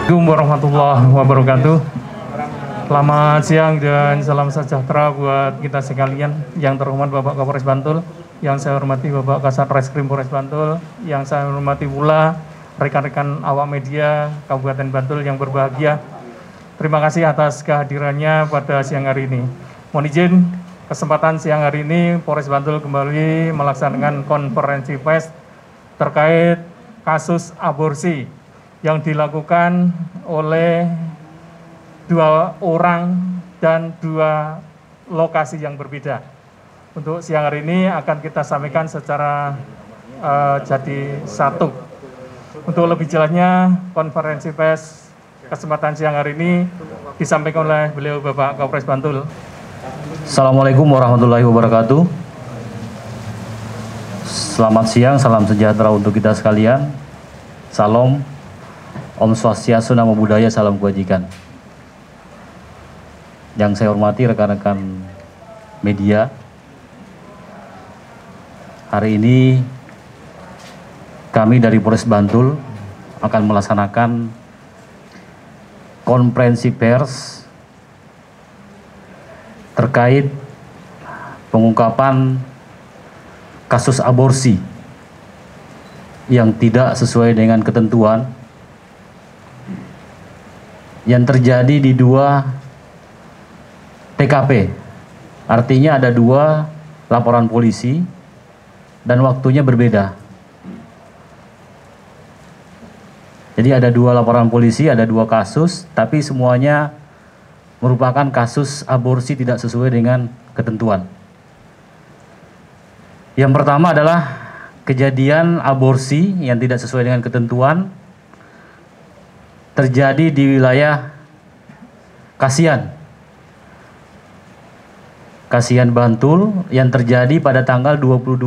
Assalamualaikum warahmatullahi wabarakatuh. Selamat siang dan salam sejahtera buat kita sekalian. Yang terhormat Bapak Kapolres Bantul, yang saya hormati Bapak Kasat Reskrim Polres Bantul, yang saya hormati pula rekan-rekan awak media Kabupaten Bantul yang berbahagia. Terima kasih atas kehadirannya pada siang hari ini. Mohon izin, kesempatan siang hari ini Polres Bantul kembali melaksanakan konferensi pers terkait kasus aborsi yang dilakukan oleh 2 orang dan 2 lokasi yang berbeda. Untuk siang hari ini akan kita sampaikan secara jadi satu. Untuk lebih jelasnya, konferensi pers kesempatan siang hari ini disampaikan oleh beliau Bapak Kapolres Bantul. Assalamualaikum warahmatullahi wabarakatuh. Selamat siang, salam sejahtera untuk kita sekalian. Salam, Om Swastiastu, Namo Buddhaya, salam kebajikan. Yang saya hormati rekan-rekan media, hari ini kami dari Polres Bantul akan melaksanakan konferensi pers terkait pengungkapan kasus aborsi yang tidak sesuai dengan ketentuan yang terjadi di 2 TKP. Artinya ada 2 laporan polisi dan waktunya berbeda. Jadi ada 2 laporan polisi, ada 2 kasus, tapi semuanya merupakan kasus aborsi tidak sesuai dengan ketentuan. Yang pertama adalah kejadian aborsi yang tidak sesuai dengan ketentuan terjadi di wilayah Kasihan Bantul yang terjadi pada tanggal 22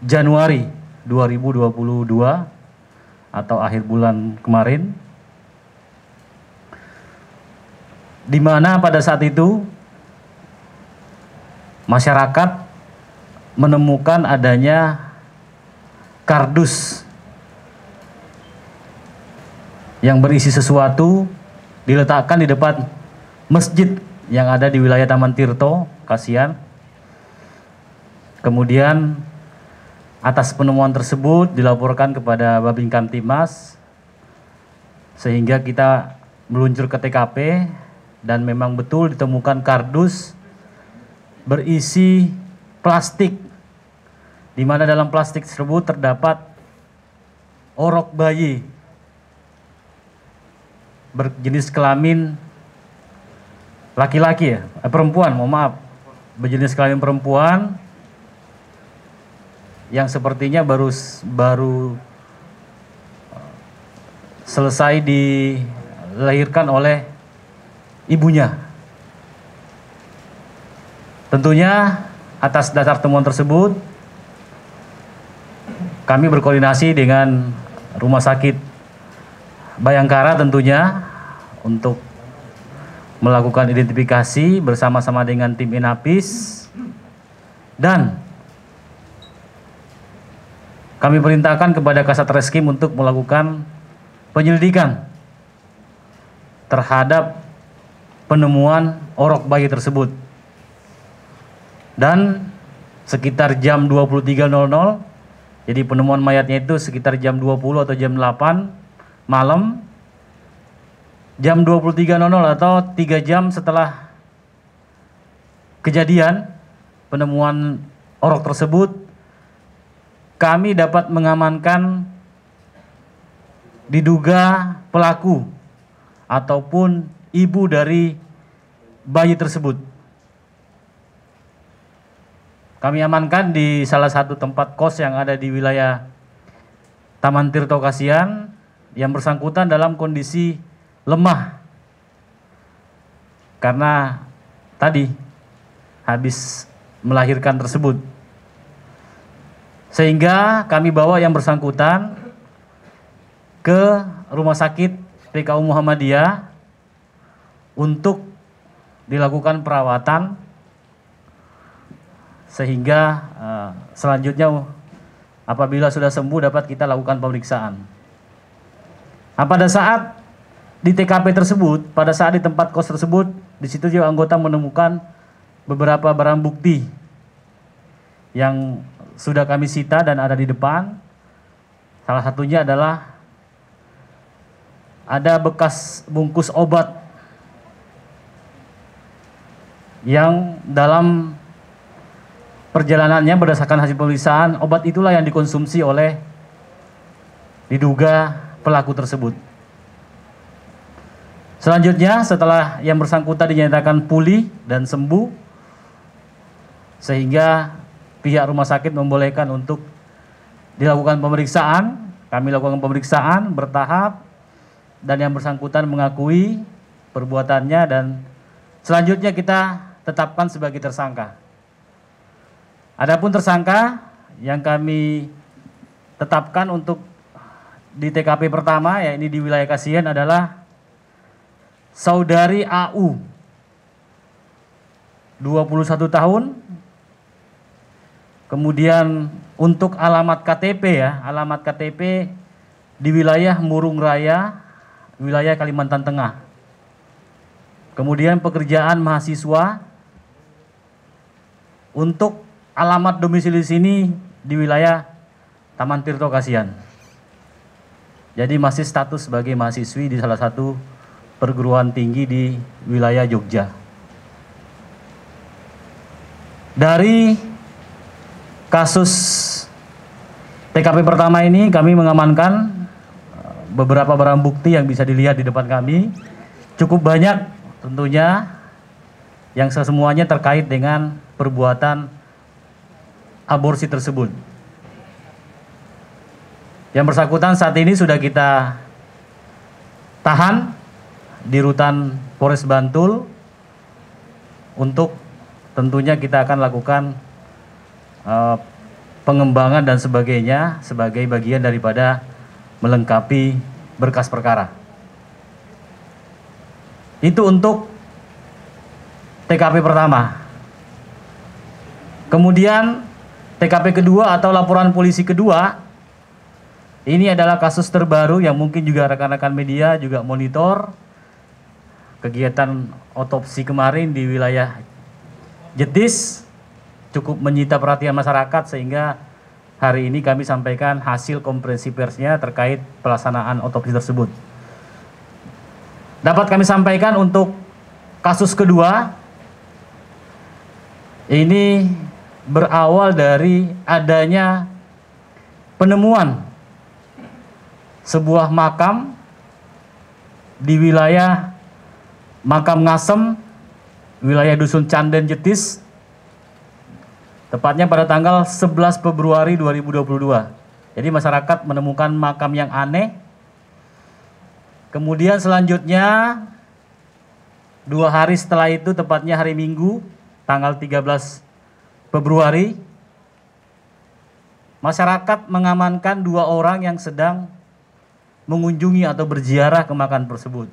Januari 2022 atau akhir bulan kemarin, di mana pada saat itu masyarakat menemukan adanya kardus yang berisi sesuatu diletakkan di depan masjid yang ada di wilayah Taman Tirto, Kasihan. Kemudian atas penemuan tersebut dilaporkan kepada Babin Kamtimas, sehingga kita meluncur ke TKP dan memang betul ditemukan kardus berisi plastik, di mana dalam plastik tersebut terdapat orok bayi berjenis kelamin laki-laki, perempuan, mohon maaf, berjenis kelamin perempuan yang sepertinya baru selesai dilahirkan oleh ibunya. Tentunya atas dasar temuan tersebut kami berkoordinasi dengan Rumah Sakit Bayangkara tentunya untuk melakukan identifikasi bersama-sama dengan tim Inapis, dan kami perintahkan kepada Kasat Reskrim untuk melakukan penyelidikan terhadap penemuan orok bayi tersebut. Dan sekitar jam 23.00, jadi penemuan mayatnya itu sekitar jam 20 atau jam 8 malam, jam 23.00 atau 3 jam setelah kejadian penemuan orok tersebut, kami dapat mengamankan diduga pelaku ataupun ibu dari bayi tersebut. Kami amankan di salah satu tempat kos yang ada di wilayah Taman Tirto Kasihan, yang bersangkutan dalam kondisi lemah karena tadi habis melahirkan tersebut, sehingga kami bawa yang bersangkutan ke Rumah Sakit PKU Muhammadiyah untuk dilakukan perawatan, sehingga selanjutnya apabila sudah sembuh dapat kita lakukan pemeriksaan. Nah, pada saat di TKP tersebut, pada saat di tempat kos tersebut, di situ juga anggota menemukan beberapa barang bukti yang sudah kami sita dan ada di depan. Salah satunya adalah ada bekas bungkus obat yang dalam perjalanannya berdasarkan hasil pemeriksaan, obat itulah yang dikonsumsi oleh diduga pelaku tersebut. Selanjutnya, setelah yang bersangkutan dinyatakan pulih dan sembuh, sehingga pihak rumah sakit membolehkan untuk dilakukan pemeriksaan, kami lakukan pemeriksaan bertahap, dan yang bersangkutan mengakui perbuatannya, dan selanjutnya kita tetapkan sebagai tersangka. Adapun tersangka yang kami tetapkan untuk di TKP pertama, yakni di wilayah Kasihan, adalah Saudari AU, 21 tahun. Kemudian untuk alamat KTP alamat KTP di wilayah Murung Raya, wilayah Kalimantan Tengah. Kemudian pekerjaan mahasiswa, untuk alamat domisili sini di wilayah Taman Tirto Kasihan. Jadi masih status sebagai mahasiswi di salah satu perguruan tinggi di wilayah Jogja. Dari kasus TKP pertama ini kami mengamankan beberapa barang bukti yang bisa dilihat di depan kami. Cukup banyak tentunya, yang semuanya terkait dengan perbuatan aborsi tersebut. Yang bersangkutan saat ini sudah kita tahan di Rutan Polres Bantul, untuk tentunya kita akan lakukan pengembangan dan sebagainya sebagai bagian daripada melengkapi berkas perkara. Itu untuk TKP pertama. Kemudian TKP kedua atau laporan polisi kedua, ini adalah kasus terbaru yang mungkin juga rekan-rekan media juga monitor. Kegiatan otopsi kemarin di wilayah Jetis cukup menyita perhatian masyarakat, sehingga hari ini kami sampaikan hasil konferensi persnya terkait pelaksanaan otopsi tersebut. Dapat kami sampaikan untuk kasus kedua, ini berawal dari adanya penemuan sebuah makam di wilayah Makam Ngasem, wilayah Dusun Canden Jetis, tepatnya pada tanggal 11 Februari 2022. Jadi masyarakat menemukan makam yang aneh. Kemudian selanjutnya 2 hari setelah itu, tepatnya hari Minggu tanggal 13 Februari, masyarakat mengamankan 2 orang yang sedang mengunjungi atau berziarah ke makam tersebut.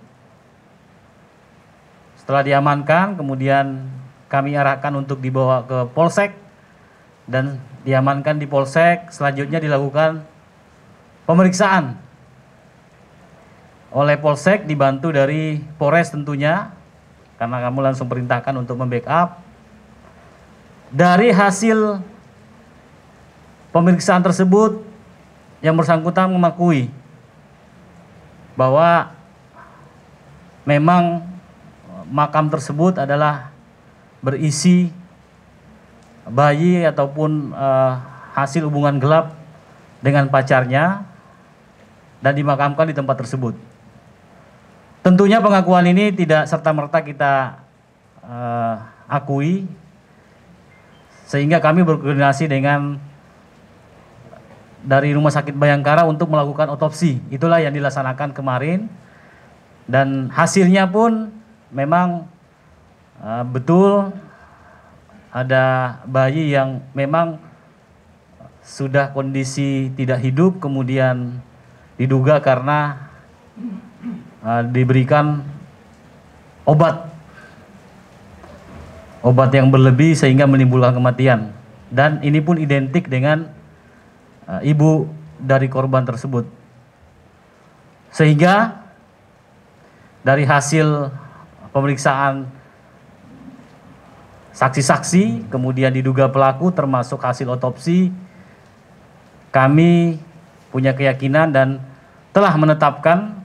Setelah diamankan, kemudian kami arahkan untuk dibawa ke Polsek, dan diamankan di Polsek. Selanjutnya dilakukan pemeriksaan oleh Polsek, dibantu dari Polres tentunya, karena kamu langsung perintahkan untuk membackup. Dari hasil pemeriksaan tersebut, yang bersangkutan mengakui bahwa memang makam tersebut adalah berisi bayi ataupun hasil hubungan gelap dengan pacarnya, dan dimakamkan di tempat tersebut. Tentunya pengakuan ini tidak serta-merta kita akui, sehingga kami berkoordinasi dengan dari Rumah Sakit Bayangkara untuk melakukan otopsi. Itulah yang dilaksanakan kemarin, dan hasilnya pun memang betul ada bayi yang memang sudah kondisi tidak hidup, kemudian diduga karena diberikan obat yang berlebih sehingga menimbulkan kematian. Dan ini pun identik dengan ibu dari korban tersebut. Sehingga dari hasil pemeriksaan saksi-saksi, kemudian diduga pelaku termasuk hasil otopsi, kami punya keyakinan dan telah menetapkan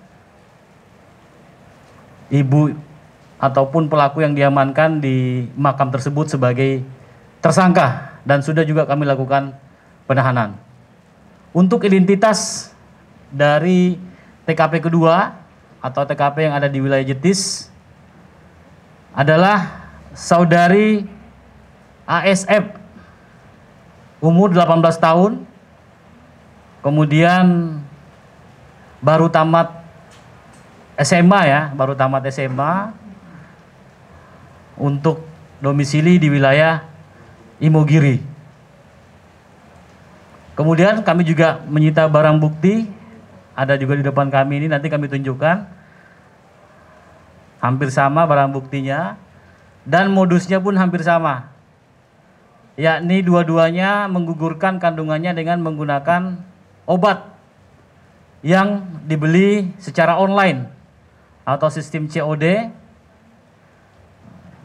ibu ataupun pelaku yang diamankan di makam tersebut sebagai tersangka dan sudah juga kami lakukan penahanan. Untuk identitas dari TKP kedua atau TKP yang ada di wilayah Jetis adalah saudari ASF, umur 18 tahun, kemudian baru tamat SMA ya, baru tamat SMA, untuk domisili di wilayah Imogiri. Kemudian kami juga menyita barang bukti, ada juga di depan kami ini, nanti kami tunjukkan. Hampir sama barang buktinya, dan modusnya pun hampir sama. Yakni dua-duanya menggugurkan kandungannya dengan menggunakan obat yang dibeli secara online atau sistem COD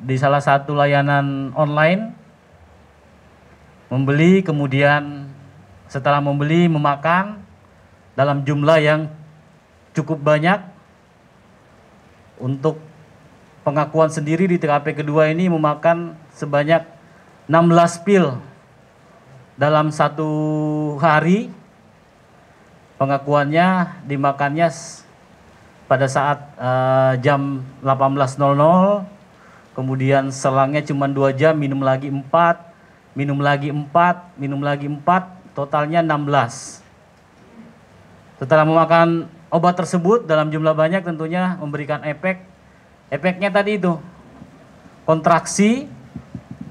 di salah satu layanan online. Membeli, kemudian setelah membeli memakan dalam jumlah yang cukup banyak. Untuk pengakuan sendiri di TKP kedua ini memakan sebanyak 16 pil dalam satu hari. Pengakuannya dimakannya pada saat jam 18.00, kemudian selangnya cuma 2 jam, minum lagi 4, minum lagi 4, minum lagi 4, totalnya 16. Setelah memakan obat tersebut dalam jumlah banyak tentunya memberikan efek. Efeknya tadi itu, kontraksi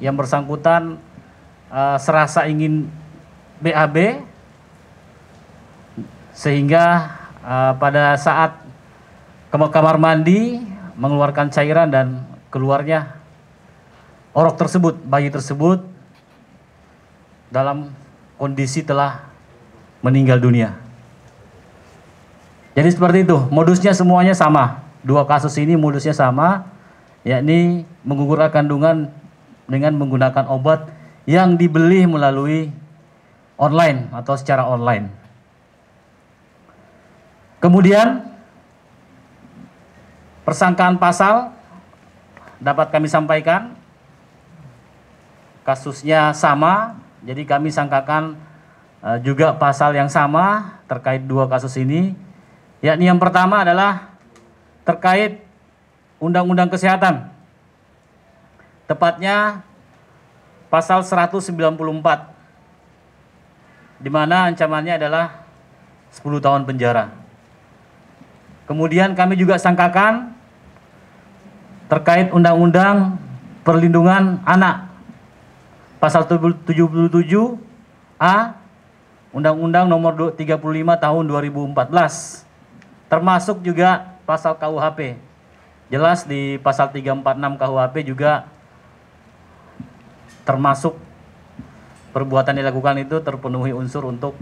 yang bersangkutan serasa ingin BAB, sehingga pada saat ke kamar mandi mengeluarkan cairan dan keluarnya orok tersebut, bayi tersebut dalam kondisi telah meninggal dunia. Jadi seperti itu, modusnya semuanya sama. Dua kasus ini modusnya sama, yakni menggugurkan kandungan dengan menggunakan obat yang dibeli melalui online atau secara online. Kemudian persangkaan pasal dapat kami sampaikan, kasusnya sama, jadi kami sangkakan juga pasal yang sama terkait dua kasus ini, yakni yang pertama adalah terkait Undang-Undang Kesehatan, tepatnya pasal 194, di mana ancamannya adalah 10 tahun penjara. Kemudian kami juga sangkakan terkait Undang-Undang Perlindungan Anak, pasal 77A, Undang-Undang nomor 35 tahun 2014, termasuk juga pasal KUHP. Jelas di pasal 346 KUHP juga termasuk perbuatan dilakukan itu terpenuhi unsur untuk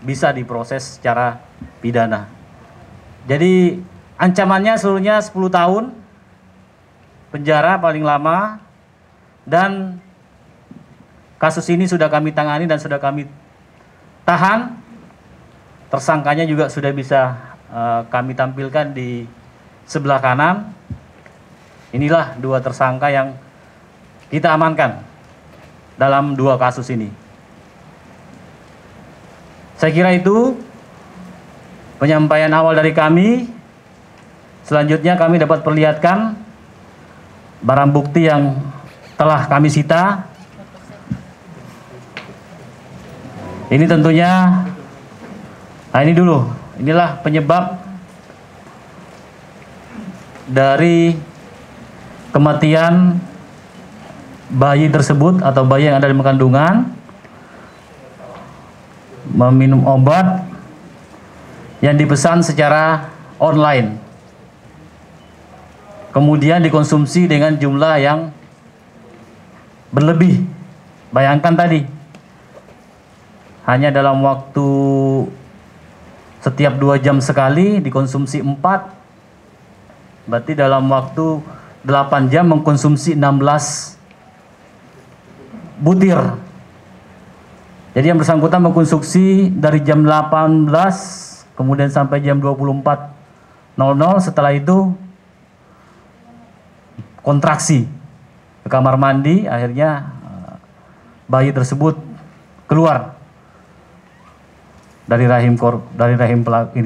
bisa diproses secara pidana. Jadi ancamannya seluruhnya 10 tahun penjara paling lama, dan kasus ini sudah kami tangani dan sudah kami tahan. Tersangkanya juga sudah bisa kami tampilkan di sebelah kanan. Inilah dua tersangka yang kita amankan dalam dua kasus ini. Saya kira itu penyampaian awal dari kami. Selanjutnya kami dapat perlihatkan barang bukti yang telah kami sita. Ini tentunya, nah ini dulu, inilah penyebab dari kematian bayi tersebut atau bayi yang ada di kandungan, meminum obat yang dipesan secara online, kemudian dikonsumsi dengan jumlah yang berlebih. Bayangkan tadi, hanya dalam waktu setiap 2 jam sekali dikonsumsi 4, Berarti dalam waktu 8 jam mengkonsumsi 16 butir. Jadi yang bersangkutan mengkonsumsi dari jam 18 kemudian sampai jam 24.00. Setelah itu kontraksi ke kamar mandi, akhirnya bayi tersebut keluar dari rahim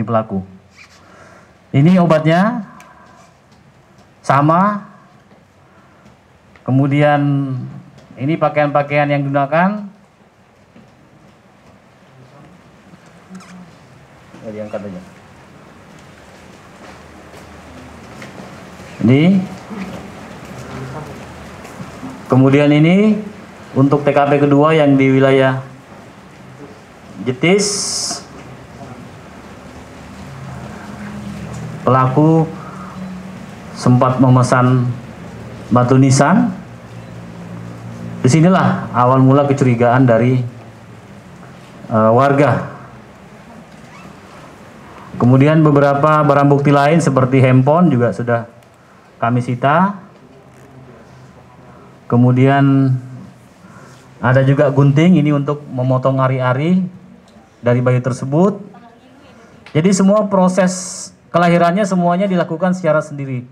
pelaku. Ini obatnya sama. Kemudian ini pakaian-pakaian yang digunakan. Diangkat aja. Ini. Kemudian ini untuk TKP kedua yang di wilayah Jetis. Pelaku sempat memesan batu nisan. Disinilah awal mula kecurigaan dari warga. Kemudian beberapa barang bukti lain seperti handphone juga sudah kami sita. Kemudian ada juga gunting, ini untuk memotong ari-ari dari bayi tersebut. Jadi semua proses kelahirannya semuanya dilakukan secara sendiri,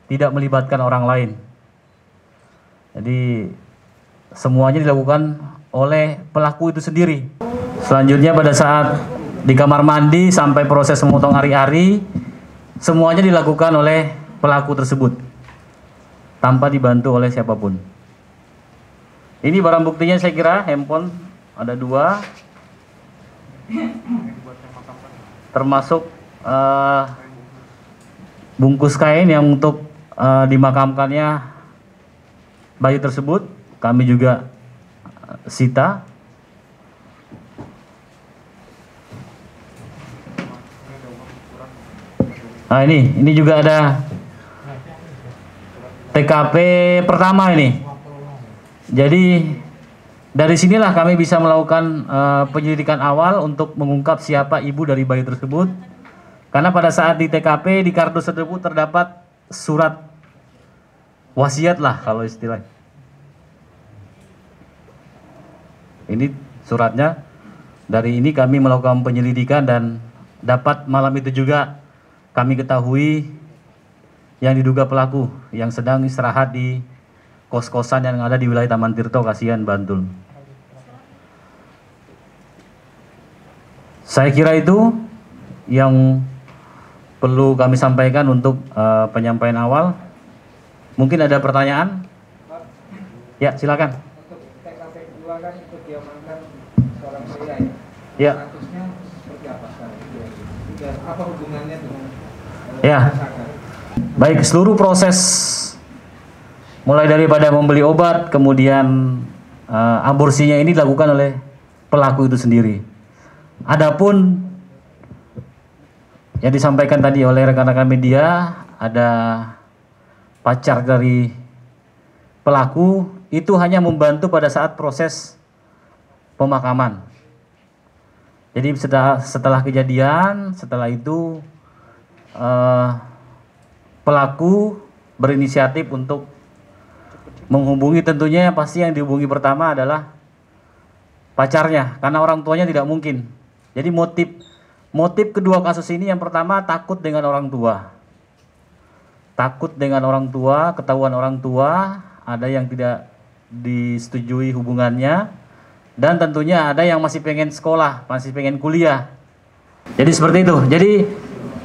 tidak melibatkan orang lain. Jadi semuanya dilakukan oleh pelaku itu sendiri. Selanjutnya pada saat di kamar mandi sampai proses memotong ari-ari, semuanya dilakukan oleh pelaku tersebut tanpa dibantu oleh siapapun. Ini barang buktinya, saya kira handphone ada 2, termasuk bungkus kain yang untuk dimakamkannya bayi tersebut, kami juga sita. Nah ini juga ada TKP pertama ini. Jadi dari sinilah kami bisa melakukan penyelidikan awal untuk mengungkap siapa ibu dari bayi tersebut. Karena pada saat di TKP di kartu tersebut terdapat surat wasiat lah kalau istilah. Ini suratnya. Dari ini kami melakukan penyelidikan dan dapat malam itu juga kami ketahui yang diduga pelaku yang sedang istirahat di kos-kosan yang ada di wilayah Taman Tirto, Kasihan, Bantul. Saya kira itu yang perlu kami sampaikan untuk penyampaian awal. Mungkin ada pertanyaan? Ya, silakan. Untuk TKP kedua kan itu diamankan seorang pria ya. Ya. Statusnya seperti apa sekarang? Apa hubungannya dengan Ya. Baik, seluruh proses mulai daripada membeli obat, kemudian aborsinya ini dilakukan oleh pelaku itu sendiri. Adapun yang disampaikan tadi oleh rekan-rekan media, ada pacar dari pelaku, itu hanya membantu pada saat proses pemakaman. Jadi setelah kejadian, setelah itu pelaku berinisiatif untuk menghubungi, tentunya pasti yang dihubungi pertama adalah pacarnya, karena orang tuanya tidak mungkin. Jadi motif kedua kasus ini yang pertama takut dengan orang tua. Takut dengan orang tua, ketahuan orang tua, ada yang tidak disetujui hubungannya, dan tentunya ada yang masih pengen sekolah, masih pengen kuliah. Jadi seperti itu. Jadi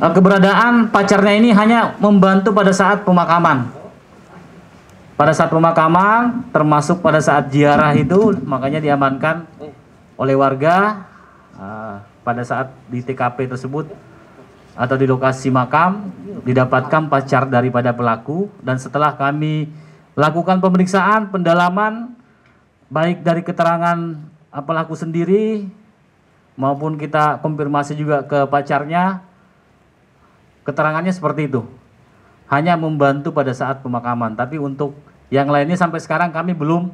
keberadaan pacarnya ini hanya membantu pada saat pemakaman. Pada saat pemakaman, termasuk pada saat ziarah itu, makanya diamankan oleh warga pada saat di TKP tersebut atau di lokasi makam, didapatkan pacar daripada pelaku. Dan setelah kami lakukan pemeriksaan, pendalaman, baik dari keterangan pelaku sendiri maupun kita konfirmasi juga ke pacarnya, keterangannya seperti itu, hanya membantu pada saat pemakaman. Tapi untuk yang lainnya sampai sekarang kami belum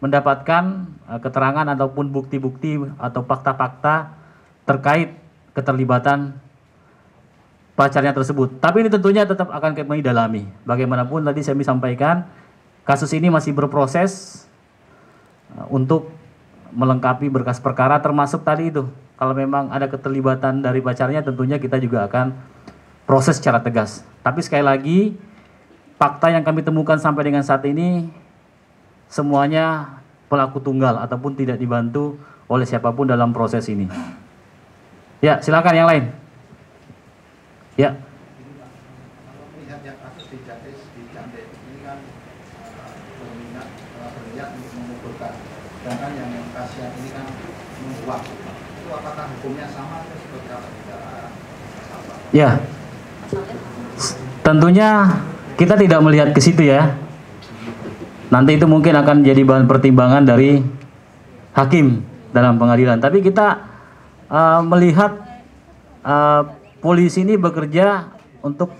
mendapatkan keterangan ataupun bukti-bukti atau fakta-fakta terkait keterlibatan pacarnya tersebut. Tapi ini tentunya tetap akan kami dalami. Bagaimanapun tadi saya sampaikan, kasus ini masih berproses untuk melengkapi berkas perkara, termasuk tadi itu. Kalau memang ada keterlibatan dari pacarnya, tentunya kita juga akan proses secara tegas. Tapi sekali lagi, fakta yang kami temukan sampai dengan saat ini, semuanya pelaku tunggal ataupun tidak dibantu oleh siapapun dalam proses ini. Ya, silakan yang lain. Ya. Melihat yang kasus di Jatis, di Jambe ini kan berniat untuk mengumpulkan, sedangkan yang kasihan ini kan membuang. Itu apakah hukumnya sama atau seperti apa? Ya, tentunya kita tidak melihat ke situ ya. Nanti itu mungkin akan jadi bahan pertimbangan dari hakim dalam pengadilan. Tapi kita melihat polisi ini bekerja untuk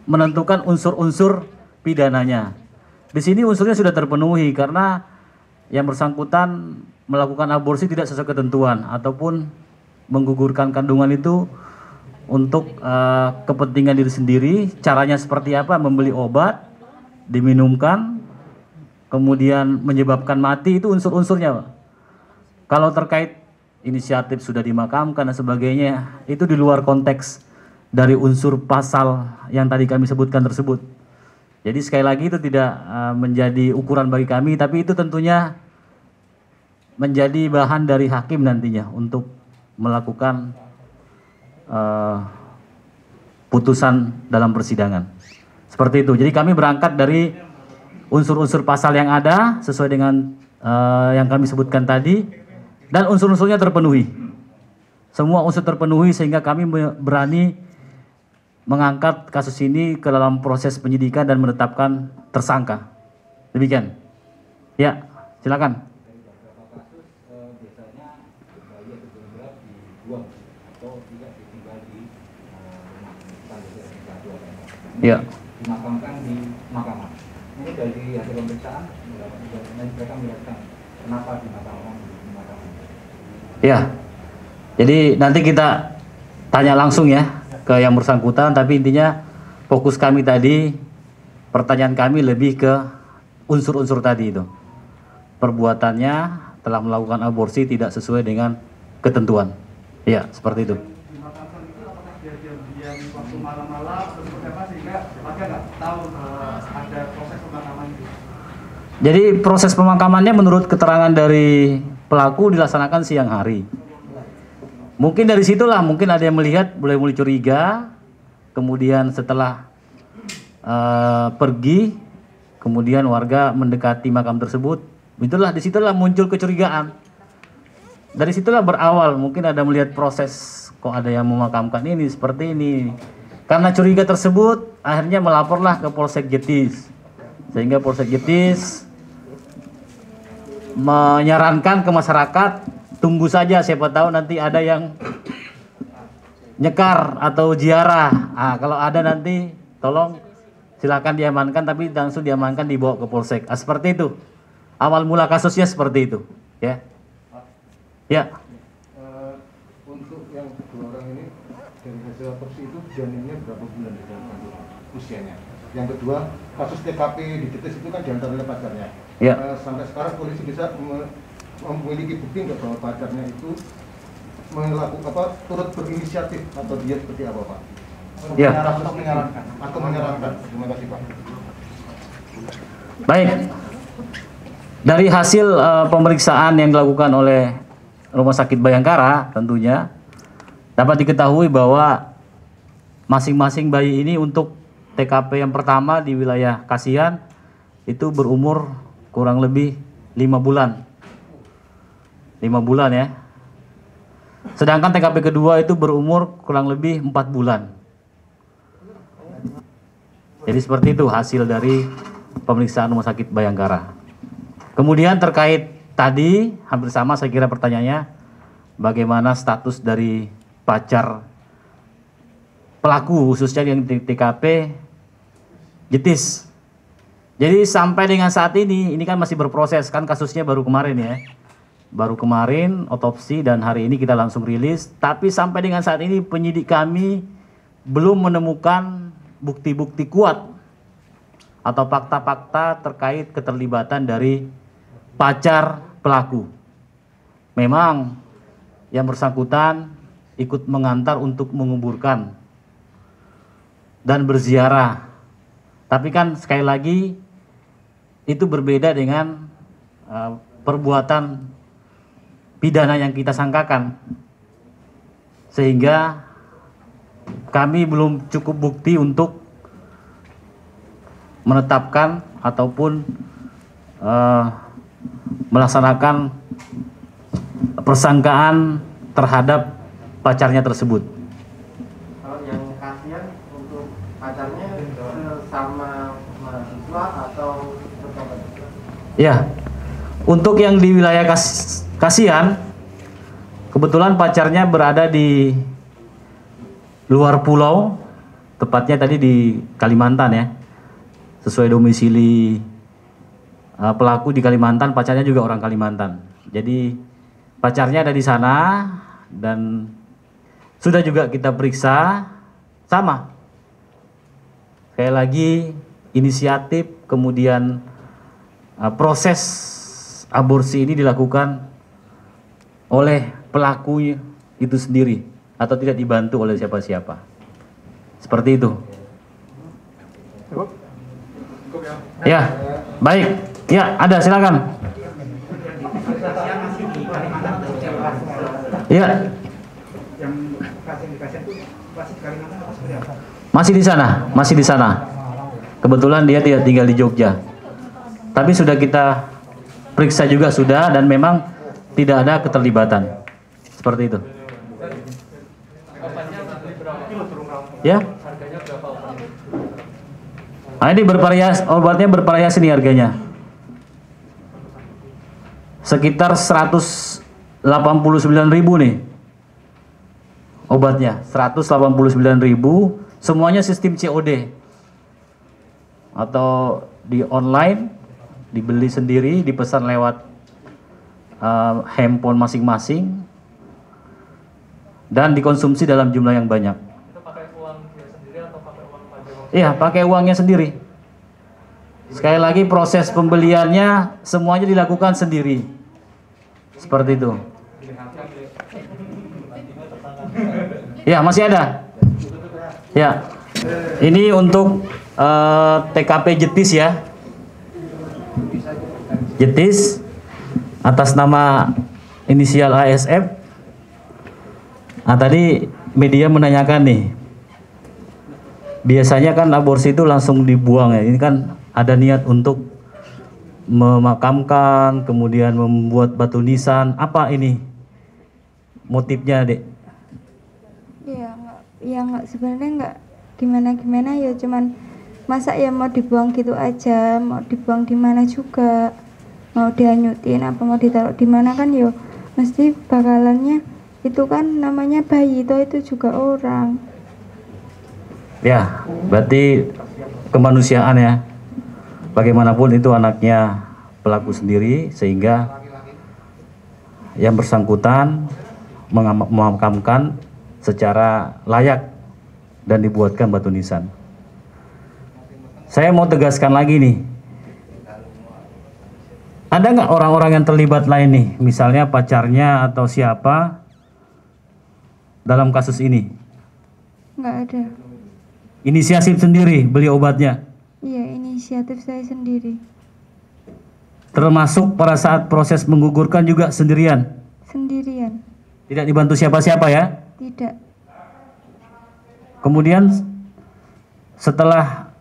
menentukan unsur-unsur pidananya. Di sini unsurnya sudah terpenuhi karena yang bersangkutan melakukan aborsi tidak sesuai ketentuan ataupun menggugurkan kandungan itu untuk kepentingan diri sendiri. Caranya seperti apa? Membeli obat, diminumkan, kemudian menyebabkan mati, itu unsur-unsurnya, Pak. Kalau terkait inisiatif sudah dimakamkan dan sebagainya, itu di luar konteks dari unsur pasal yang tadi kami sebutkan tersebut. Jadi sekali lagi itu tidak menjadi ukuran bagi kami, tapi itu tentunya menjadi bahan dari hakim nantinya untuk melakukan putusan dalam persidangan. Seperti itu. Jadi kami berangkat dari unsur-unsur pasal yang ada sesuai dengan yang kami sebutkan tadi, dan unsur-unsurnya terpenuhi. Semua unsur terpenuhi sehingga kami berani mengangkat kasus ini ke dalam proses penyidikan dan menetapkan tersangka. Demikian. Ya, silakan. Ya. Dimakamkan di mahkamah. Ini dari hasil pemeriksaan mereka melihatkan kenapa dimakamkan di mahkamah. Ya. Jadi nanti kita tanya langsung ya ke yang bersangkutan, tapi intinya fokus kami tadi, pertanyaan kami lebih ke unsur-unsur tadi itu. Perbuatannya telah melakukan aborsi tidak sesuai dengan ketentuan. Ya, seperti itu. Dimakamkan itu apakah dia waktu malam-malam atau seperti apa sehingga warga nggak tahu ada proses pemakaman itu? Jadi proses pemakamannya menurut keterangan dari pelaku dilaksanakan siang hari. Mungkin dari situlah mungkin ada yang melihat mulai curiga, kemudian setelah pergi, kemudian warga mendekati makam tersebut, disitulah muncul kecurigaan. Dari situlah berawal mungkin ada melihat proses, kok ada yang memakamkan ini seperti ini. Karena curiga tersebut akhirnya melaporlah ke Polsek Jetis, sehingga Polsek Jetis menyarankan ke masyarakat, tunggu saja, siapa tahu nanti ada yang nyekar atau ziarah. Kalau ada nanti tolong silakan diamankan, tapi langsung diamankan dibawa ke polsek. Seperti itu. Awal mula kasusnya seperti itu, ya. Ya. Untuk yang kedua orang ini dari hasil otopsi itu janinnya berapa bulan di dalam kandungan usianya? Yang kedua, kasus TKP di Jetis itu kan diantaranya pacarnya. Ya. Sampai sekarang polisi bisa memiliki bukti nggak bahwa pacarnya itu melakukan turut berinisiatif atau dia seperti apa, Pak? Ya. Atau menyarankan. Terima kasih, Pak. Baik. Dari hasil pemeriksaan yang dilakukan oleh Rumah Sakit Bayangkara, tentunya dapat diketahui bahwa masing-masing bayi ini untuk TKP yang pertama di wilayah Kasihan itu berumur kurang lebih 5 bulan. 5 bulan ya. Sedangkan TKP kedua itu berumur kurang lebih 4 bulan. Jadi seperti itu hasil dari pemeriksaan Rumah Sakit Bayangkara. Kemudian terkait tadi hampir sama saya kira pertanyaannya, bagaimana status dari pacar pelaku khususnya yang di TKP Jetis. Jadi sampai dengan saat ini kan masih berproses, kan kasusnya baru kemarin ya. Baru kemarin otopsi dan hari ini kita langsung rilis. Tapi sampai dengan saat ini penyidik kami belum menemukan bukti-bukti kuat atau fakta-fakta terkait keterlibatan dari pacar pelaku. Memang yang bersangkutan ikut mengantar untuk menguburkan dan berziarah. Tapi kan sekali lagi itu berbeda dengan perbuatan pidana yang kita sangkakan. Sehingga kami belum cukup bukti untuk menetapkan ataupun melaksanakan persangkaan terhadap pacarnya tersebut. Kalau yang kasihan untuk pacarnya sama mahasiswa atau bertobat? Ya, untuk yang di wilayah kasihan, kebetulan pacarnya berada di luar pulau, tepatnya tadi di Kalimantan ya. Sesuai domisili pelaku di Kalimantan, pacarnya juga orang Kalimantan. Jadi pacarnya ada di sana dan sudah juga kita periksa. Sama. Sekali lagi inisiatif kemudian proses aborsi ini dilakukan oleh pelaku itu sendiri atau tidak dibantu oleh siapa-siapa. Seperti itu. Ya, baik. Ya, ada, silakan. Ya. Masih di sana, masih di sana. Kebetulan dia tidak tinggal di Jogja. Tapi sudah kita periksa juga sudah dan memang tidak ada keterlibatan. Seperti itu. Ya. Nah, ini bervariasi, obatnya bervariasi nih harganya. Sekitar 189.000 nih. Obatnya 189.000, semuanya sistem COD. Atau di online, dibeli sendiri, dipesan lewat handphone masing-masing dan dikonsumsi dalam jumlah yang banyak. Iya, pakai uangnya sendiri. Sekali lagi proses pembeliannya semuanya dilakukan sendiri. Seperti itu. Ya, masih ada. Ya. Ini untuk TKP Jetis ya. Jetis atas nama inisial ASF. Nah, tadi media menanyakan nih. Biasanya kan aborsi itu langsung dibuang ya. Ini kan ada niat untuk memakamkan, kemudian membuat batu nisan. Apa ini motifnya, Dek? Ya nggak sebenarnya nggak gimana ya, cuman masa ya mau dibuang gitu aja, mau dibuang di mana juga, mau dihanyutin apa mau ditaruh di mana kan ya mesti bakalannya itu kan namanya bayi itu juga orang. Ya, berarti kemanusiaan ya. Bagaimanapun itu anaknya pelaku sendiri, sehingga yang bersangkutan memakamkan secara layak dan dibuatkan batu nisan. Saya mau tegaskan lagi nih. Ada nggak orang-orang yang terlibat lain nih, misalnya pacarnya atau siapa dalam kasus ini? Nggak ada. Inisiatif sendiri beli obatnya? Iya, inisiatif saya sendiri. Termasuk pada saat proses menggugurkan juga sendirian? Sendirian. Tidak dibantu siapa-siapa ya? Tidak. Kemudian setelah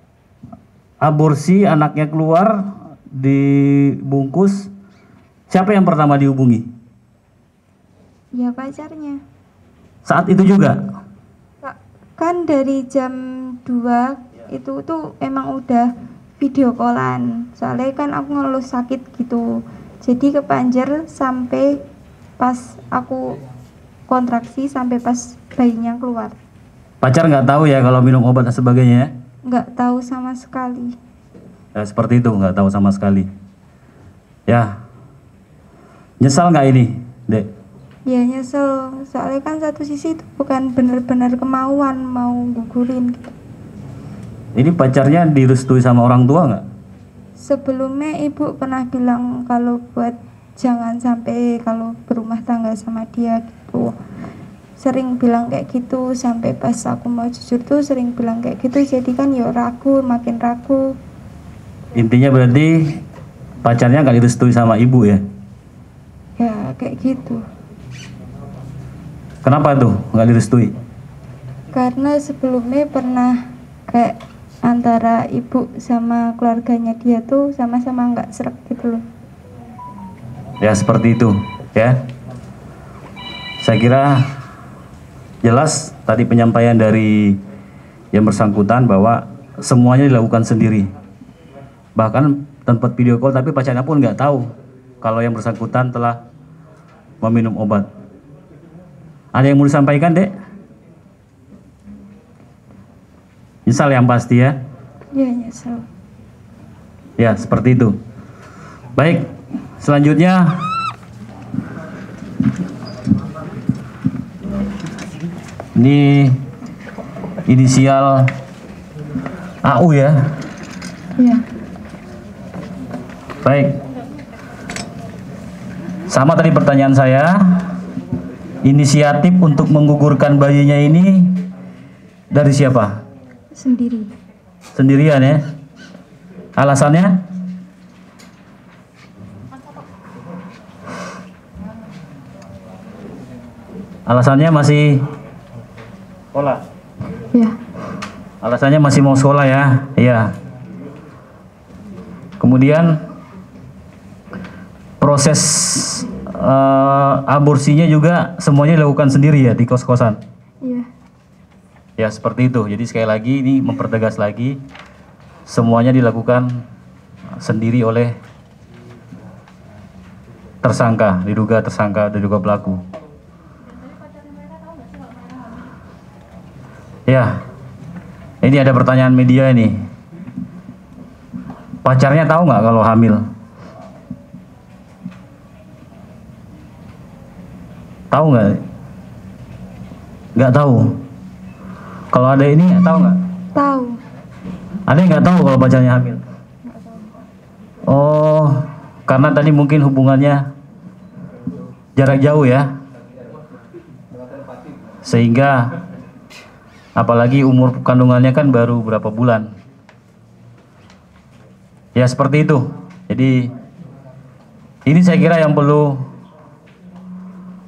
aborsi anaknya keluar dibungkus, siapa yang pertama dihubungi? Ya pacarnya. Saat itu juga? Kan dari jam 2 itu tuh emang udah video callan. Soalnya kan aku ngeluh sakit gitu. Jadi kepanjer sampai pas aku kontraksi sampai pas bayinya keluar. Pacar nggak tahu ya kalau minum obat dan sebagainya ya? Nggak tahu sama sekali. Ya, seperti itu, nggak tahu sama sekali. Ya, nyesal nggak ini, Dek? Ya nyesel, soalnya kan satu sisi itu bukan benar-benar kemauan mau gugurin gitu. Ini pacarnya direstui sama orang tua nggak? Sebelumnya ibu pernah bilang kalau buat jangan sampai kalau berumah tangga sama dia gitu. Sering bilang kayak gitu, sampai pas aku mau jujur tuh sering bilang kayak gitu, jadi kan ya ragu, makin ragu. Intinya berarti pacarnya nggak direstui sama ibu ya? Ya kayak gitu. Kenapa tuh nggak direstui? Karena sebelumnya pernah kayak antara ibu sama keluarganya dia tuh sama-sama nggak srek gitu loh. Ya seperti itu ya. Saya kira jelas tadi penyampaian dari yang bersangkutan bahwa semuanya dilakukan sendiri. Bahkan tempat video call tapi pacarnya pun nggak tahu kalau yang bersangkutan telah meminum obat. Ada yang mau disampaikan, Dek? Nyesal yang pasti ya? Ya nyesel. Ya seperti itu. Baik, selanjutnya ini inisial AU ya? Iya. Baik. Sama tadi pertanyaan saya, inisiatif untuk menggugurkan bayinya ini dari siapa? Sendiri. Sendirian ya? Alasannya? Alasannya masih sekolah? Ya. Alasannya masih mau sekolah ya? Iya. Kemudian proses aborsinya juga semuanya dilakukan sendiri ya di kos-kosan? Iya. Ya seperti itu. Jadi sekali lagi ini mempertegas lagi semuanya dilakukan sendiri oleh tersangka, diduga pelaku. Ya, ini ada pertanyaan media ini. Pacarnya tahu nggak kalau hamil? Tahu nggak? Nggak tahu. Kalau ada ini tahu nggak? Tahu. Ada yang nggak tahu kalau pacarnya hamil? Oh, karena tadi mungkin hubungannya jarak jauh ya, sehingga apalagi umur kandungannya kan baru berapa bulan. Ya seperti itu. Jadi ini saya kira yang perlu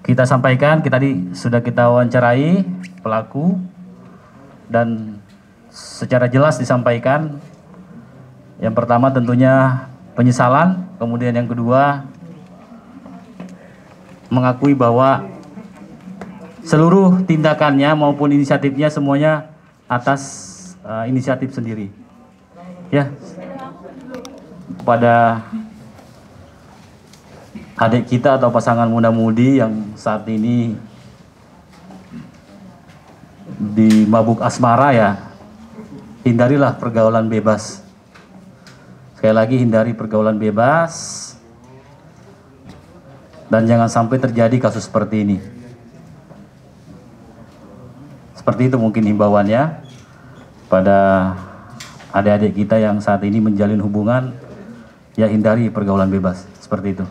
kita sampaikan. Tadi sudah kita wawancarai pelaku dan secara jelas disampaikan. Yang pertama tentunya penyesalan, kemudian yang kedua mengakui bahwa seluruh tindakannya maupun inisiatifnya semuanya atas inisiatif sendiri. Ya, kepada adik kita atau pasangan muda-mudi yang saat ini di mabuk asmara ya, hindarilah pergaulan bebas. Sekali lagi hindari pergaulan bebas dan jangan sampai terjadi kasus seperti ini. Seperti itu mungkin himbauannya pada adik-adik kita yang saat ini menjalin hubungan, ya hindari pergaulan bebas, seperti itu.